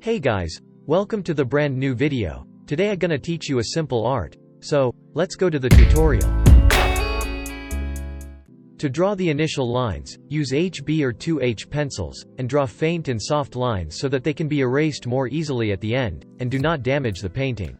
Hey guys, welcome to the brand new video. Today I'm gonna teach you a simple art. So, let's go to the tutorial. To draw the initial lines, use HB or 2H pencils, and draw faint and soft lines so that they can be erased more easily at the end, and do not damage the painting.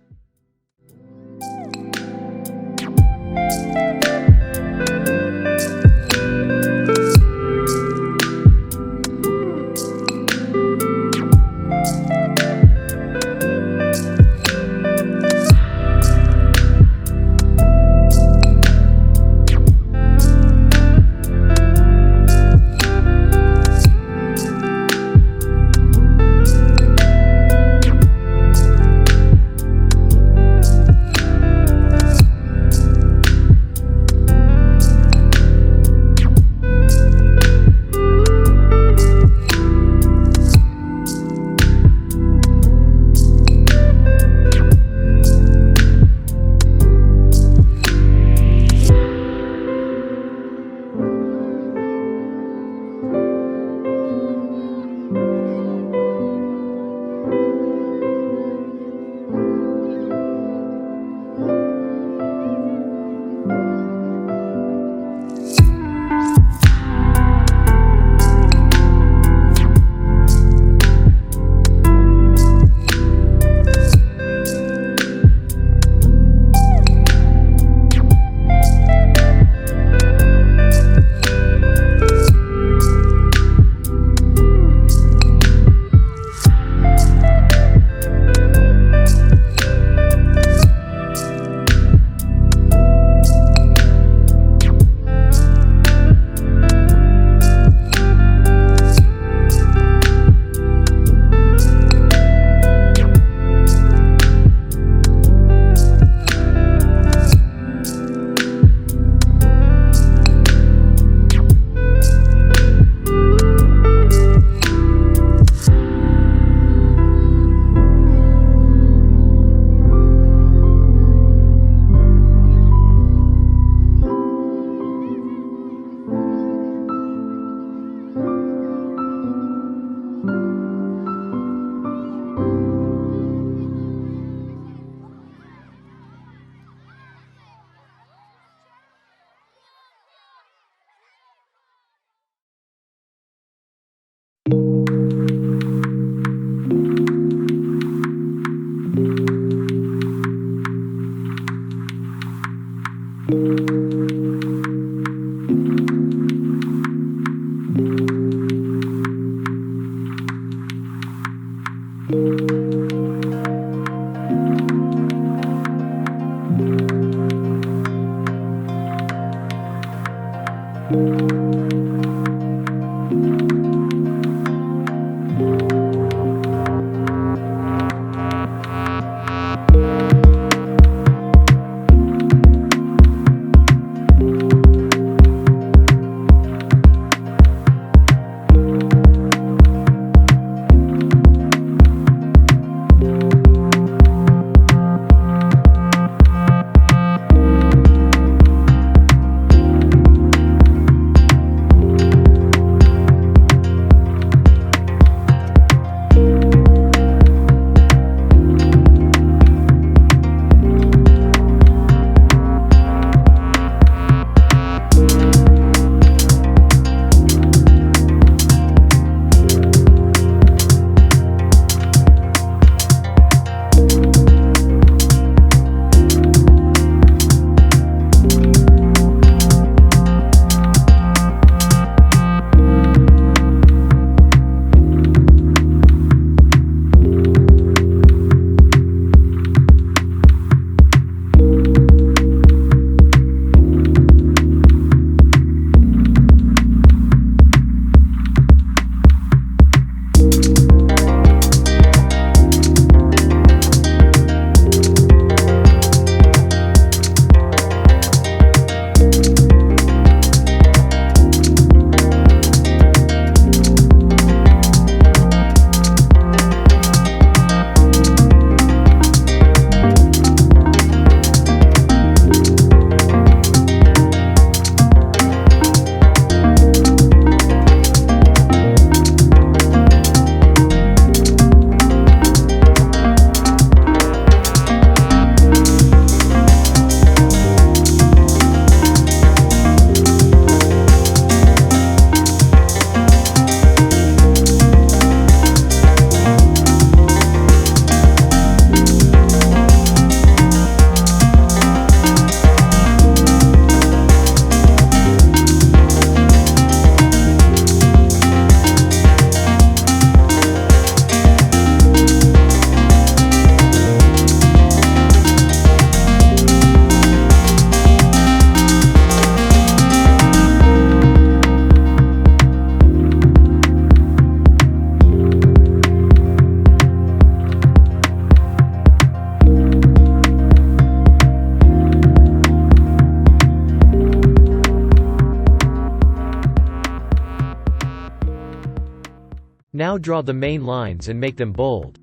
Now draw the main lines and make them bold.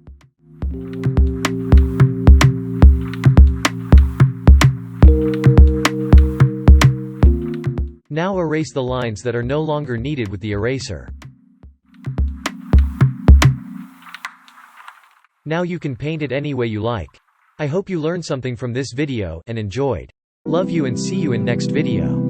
Now erase the lines that are no longer needed with the eraser. Now you can paint it any way you like. I hope you learned something from this video and enjoyed. Love you and see you in next video.